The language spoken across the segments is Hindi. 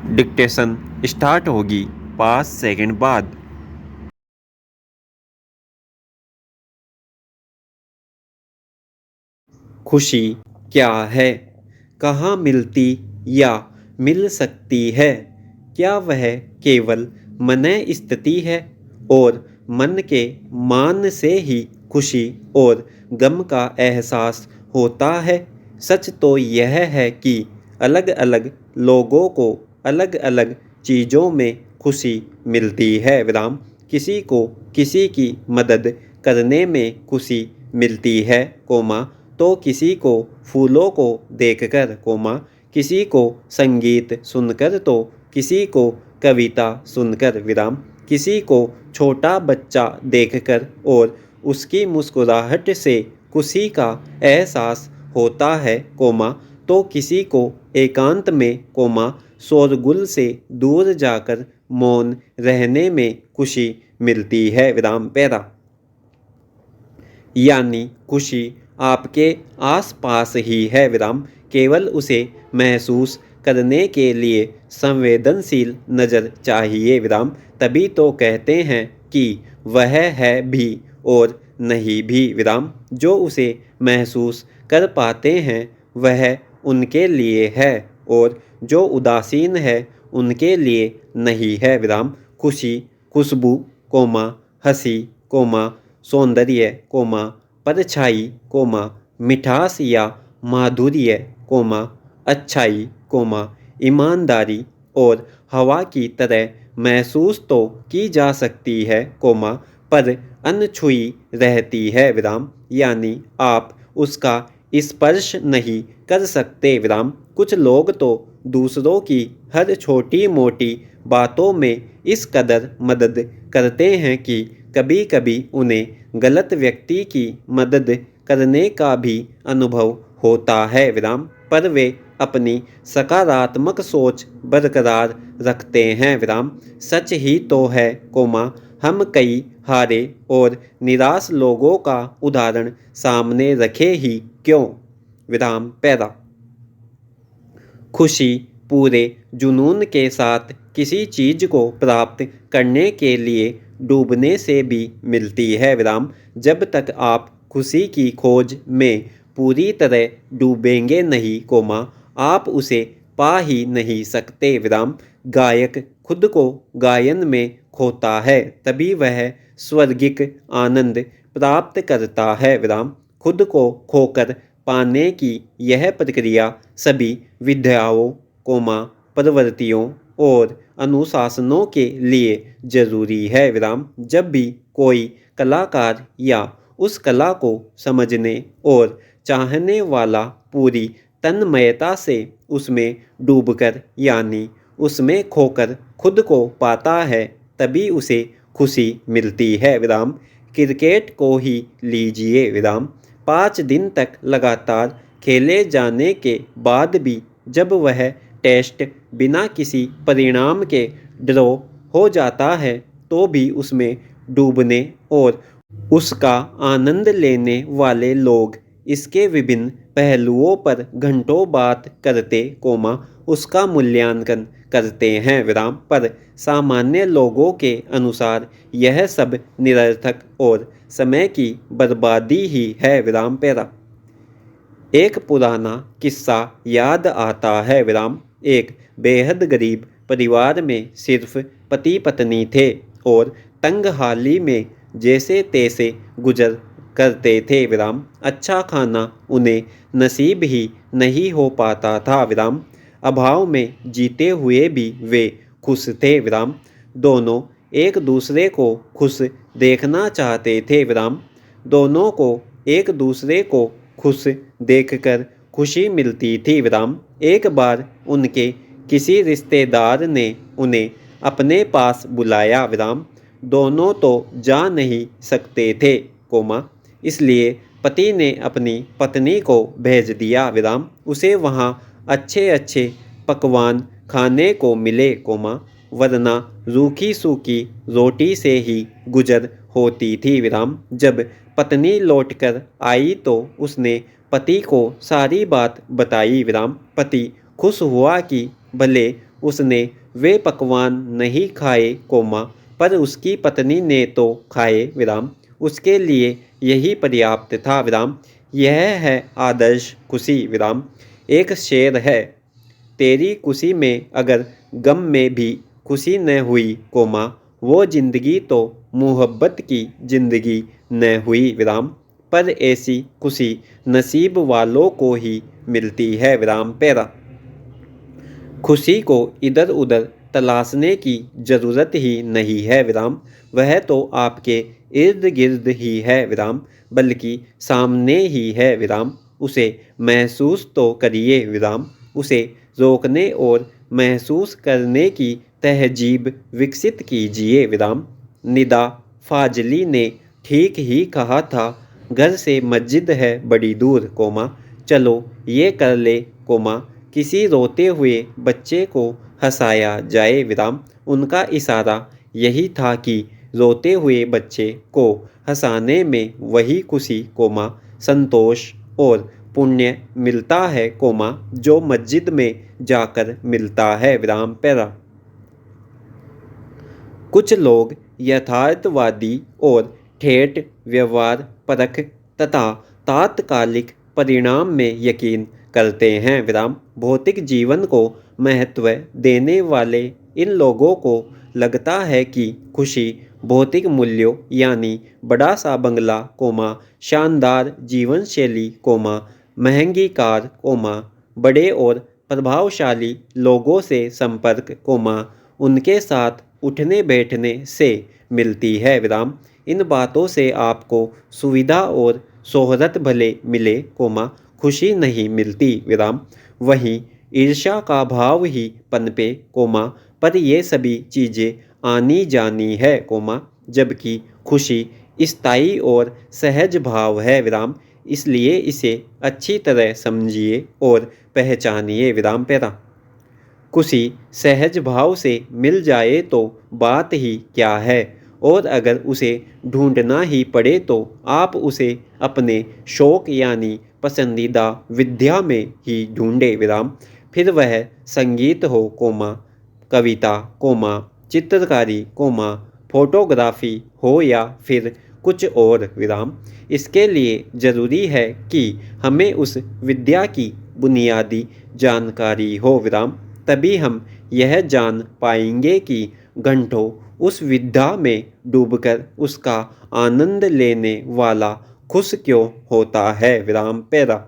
डिक्टेशन स्टार्ट होगी 5 सेकंड बाद। खुशी क्या है? कहाँ मिलती या मिल सकती है? क्या वह केवल मन स्थिति है और मन के मान से ही खुशी और गम का एहसास होता है? सच तो यह है कि अलग अलग लोगों को अलग अलग चीज़ों में खुशी मिलती है। विराम। किसी को किसी की मदद करने में खुशी मिलती है, कोमा, तो किसी को फूलों को देखकर, कोमा, किसी को संगीत सुनकर, तो किसी को कविता सुनकर, विराम, किसी को छोटा बच्चा देखकर और उसकी मुस्कुराहट से खुशी का एहसास होता है, कोमा, तो किसी को एकांत में, कोमा, शोरगुल से दूर जाकर मौन रहने में खुशी मिलती है, विराम पैरा। यानी खुशी आपके आसपास ही है, विराम, केवल उसे महसूस करने के लिए संवेदनशील नज़र चाहिए, विराम। तभी तो कहते हैं कि वह है भी और नहीं भी, विराम। जो उसे महसूस कर पाते हैं वह उनके लिए है और जो उदासीन है उनके लिए नहीं है, विराम। खुशी खुशबू, कोमा, हंसी, कोमा, सौंदर्य, कोमा, परछाई, कोमा, मिठास या माधुर्य, कोमा, अच्छाई, कोमा, ईमानदारी और हवा की तरह महसूस तो की जा सकती है, कोमा, पर अनछुई रहती है, विराम। यानी आप उसका स्पर्श नहीं कर सकते, विराम। कुछ लोग तो दूसरों की हर छोटी मोटी बातों में इस कदर मदद करते हैं कि कभी कभी उन्हें गलत व्यक्ति की मदद करने का भी अनुभव होता है, विराम, पर वे अपनी सकारात्मक सोच बरकरार रखते हैं, विराम। सच ही तो है, कोमा, हम कई हारे और निराश लोगों का उदाहरण सामने रखे ही क्यों, विराम पैरा। खुशी पूरे जुनून के साथ किसी चीज़ को प्राप्त करने के लिए डूबने से भी मिलती है, विराम। जब तक आप खुशी की खोज में पूरी तरह डूबेंगे नहीं, कोमा, आप उसे पा ही नहीं सकते, विराम। गायक खुद को गायन में खोता है तभी वह स्वर्गिक आनंद प्राप्त करता है, विराम। खुद को खोकर पाने की यह प्रक्रिया सभी विद्याओं, कोमा, प्रवृत्तियों और अनुशासनों के लिए जरूरी है, विराम। जब भी कोई कलाकार या उस कला को समझने और चाहने वाला पूरी तन्मयता से उसमें डूबकर यानी उसमें खोकर खुद को पाता है तभी उसे खुशी मिलती है, विराम। क्रिकेट को ही लीजिए, विराम। 5 दिन तक लगातार खेले जाने के बाद भी जब वह टेस्ट बिना किसी परिणाम के ड्रॉ हो जाता है तो भी उसमें डूबने और उसका आनंद लेने वाले लोग इसके विभिन्न पहलुओं पर घंटों बात करते, कोमा, उसका मूल्यांकन करते हैं, विराम। पर सामान्य लोगों के अनुसार यह सब निरर्थक और समय की बर्बादी ही है, विराम पैरा। एक पुराना किस्सा याद आता है, विराम। एक बेहद गरीब परिवार में सिर्फ पति पत्नी थे और तंगहाली में जैसे तैसे गुजर करते थे, विराम। अच्छा खाना उन्हें नसीब ही नहीं हो पाता था, विराम। अभाव में जीते हुए भी वे खुश थे, विराम। दोनों एक दूसरे को खुश देखना चाहते थे, विराम। दोनों को एक दूसरे को खुश देखकर खुशी मिलती थी, विराम। एक बार उनके किसी रिश्तेदार ने उन्हें अपने पास बुलाया, विराम। दोनों तो जा नहीं सकते थे, कोमा, इसलिए पति ने अपनी पत्नी को भेज दिया, विराम। उसे वहाँ अच्छे अच्छे पकवान खाने को मिले, कोमा, वरना रूखी सूखी रोटी से ही गुजर होती थी, विराम। जब पत्नी लौटकर आई तो उसने पति को सारी बात बताई, विराम। पति खुश हुआ कि भले उसने वे पकवान नहीं खाए, कोमा, पर उसकी पत्नी ने तो खाए, विराम। उसके लिए यही पर्याप्त था, विराम। यह है आदर्श खुशी, विराम। एक शेर है, तेरी खुशी में अगर गम में भी खुशी न हुई, कोमा, वो जिंदगी तो मुहब्बत की जिंदगी न हुई, विराम। पर ऐसी खुशी नसीब वालों को ही मिलती है, विराम। पैरा, खुशी को इधर उधर तलाशने की ज़रूरत ही नहीं है, विराम। वह तो आपके इर्द गिर्द ही है, विराम, बल्कि सामने ही है, विराम। उसे महसूस तो करिए, विराम। उसे रोकने और महसूस करने की तहजीब विकसित कीजिए, विराम। निदा फाजली ने ठीक ही कहा था, घर से मस्जिद है बड़ी दूर, कोमा, चलो ये कर ले, कोमा, किसी रोते हुए बच्चे को हंसाया जाए, विराम। उनका इशारा यही था कि रोते हुए बच्चे को हंसाने में वही खुशी, कोमा, संतोष और पुण्य मिलता है, कोमा, जो मस्जिद में जाकर मिलता है, विराम। पैरा, कुछ लोग यथार्थवादी और ठेठ व्यवहार परख तथा तात्कालिक परिणाम में यकीन करते हैं, विराम। भौतिक जीवन को महत्व देने वाले इन लोगों को लगता है कि खुशी भौतिक मूल्यों यानी बड़ा सा बंगला, कोमा, शानदार जीवन शैली, कोमा, महंगी कार, कोमा, बड़े और प्रभावशाली लोगों से संपर्क, कोमा, उनके साथ उठने बैठने से मिलती है, विराम। इन बातों से आपको सुविधा और शोहरत भले मिले, कोमा, खुशी नहीं मिलती, विराम। वहीं ईर्ष्या का भाव ही पनपे, कोमा, पर ये सभी चीज़ें आनी जानी है, कोमा, जबकि खुशी स्थायी और सहज भाव है, विराम। इसलिए इसे अच्छी तरह समझिए और पहचानिए, विराम। पैरा, खुशी सहज भाव से मिल जाए तो बात ही क्या है, और अगर उसे ढूंढना ही पड़े तो आप उसे अपने शौक यानी पसंदीदा विद्या में ही ढूंढे, विराम। फिर वह संगीत हो, कोमा, कविता, कोमा, चित्रकारी, कोमा, फोटोग्राफी हो या फिर कुछ और, विराम। इसके लिए ज़रूरी है कि हमें उस विद्या की बुनियादी जानकारी हो, विराम। तभी हम यह जान पाएंगे कि घंटों उस विद्या में डूबकर उसका आनंद लेने वाला खुश क्यों होता है, विराम। पैरा,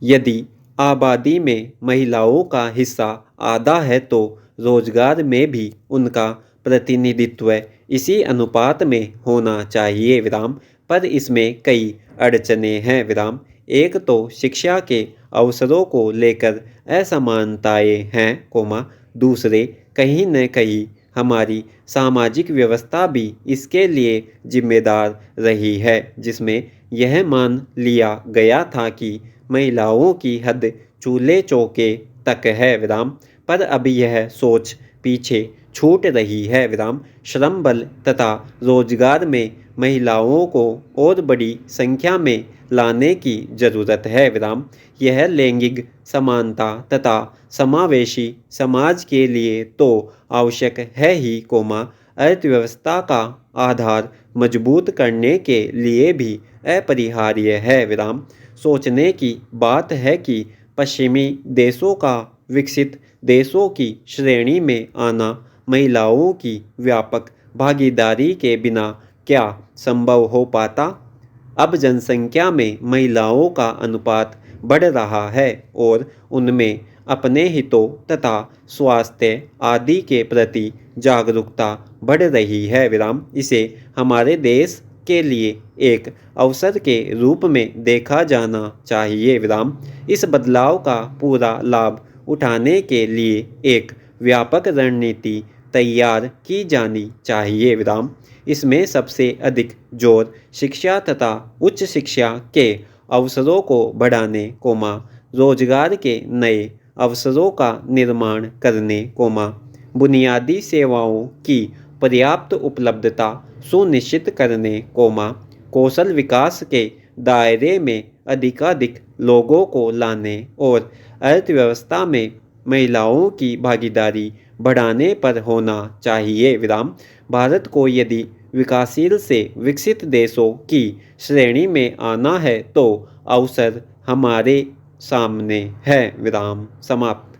यदि आबादी में महिलाओं का हिस्सा आधा है तो रोजगार में भी उनका प्रतिनिधित्व इसी अनुपात में होना चाहिए, विराम। पर इसमें कई अड़चनें हैं, विराम। एक तो शिक्षा के अवसरों को लेकर असमानताएं हैं, कोमा, दूसरे कहीं न कहीं हमारी सामाजिक व्यवस्था भी इसके लिए जिम्मेदार रही है, जिसमें यह मान लिया गया था कि महिलाओं की हद चूल्हे चौके तक है, विराम। पर अब यह सोच पीछे छूट रही है, विराम। श्रम बल तथा रोजगार में महिलाओं को और बड़ी संख्या में लाने की जरूरत है, विराम। यह लैंगिक समानता तथा समावेशी समाज के लिए तो आवश्यक है ही, कोमा, अर्थव्यवस्था का आधार मजबूत करने के लिए भी अपरिहार्य है, विराम। सोचने की बात है कि पश्चिमी देशों का विकसित देशों की श्रेणी में आना महिलाओं की व्यापक भागीदारी के बिना क्या संभव हो पाता। अब जनसंख्या में महिलाओं का अनुपात बढ़ रहा है और उनमें अपने हितों तथा स्वास्थ्य आदि के प्रति जागरूकता बढ़ रही है, विराम। इसे हमारे देश के लिए एक अवसर के रूप में देखा जाना चाहिए, विराम। इस बदलाव का पूरा लाभ उठाने के लिए एक व्यापक रणनीति तैयार की जानी चाहिए, विराम। इसमें सबसे अधिक जोर शिक्षा तथा उच्च शिक्षा के अवसरों को बढ़ाने, कोमा, रोजगार के नए अवसरों का निर्माण करने, कोमा, बुनियादी सेवाओं की पर्याप्त उपलब्धता सुनिश्चित करने, कोमा, कौशल विकास के दायरे में अधिकाधिक लोगों को लाने और अर्थव्यवस्था में महिलाओं की भागीदारी बढ़ाने पर होना चाहिए विराम। भारत को यदि विकासशील से विकसित देशों की श्रेणी में आना है तो अवसर हमारे सामने है विराम। समाप्त।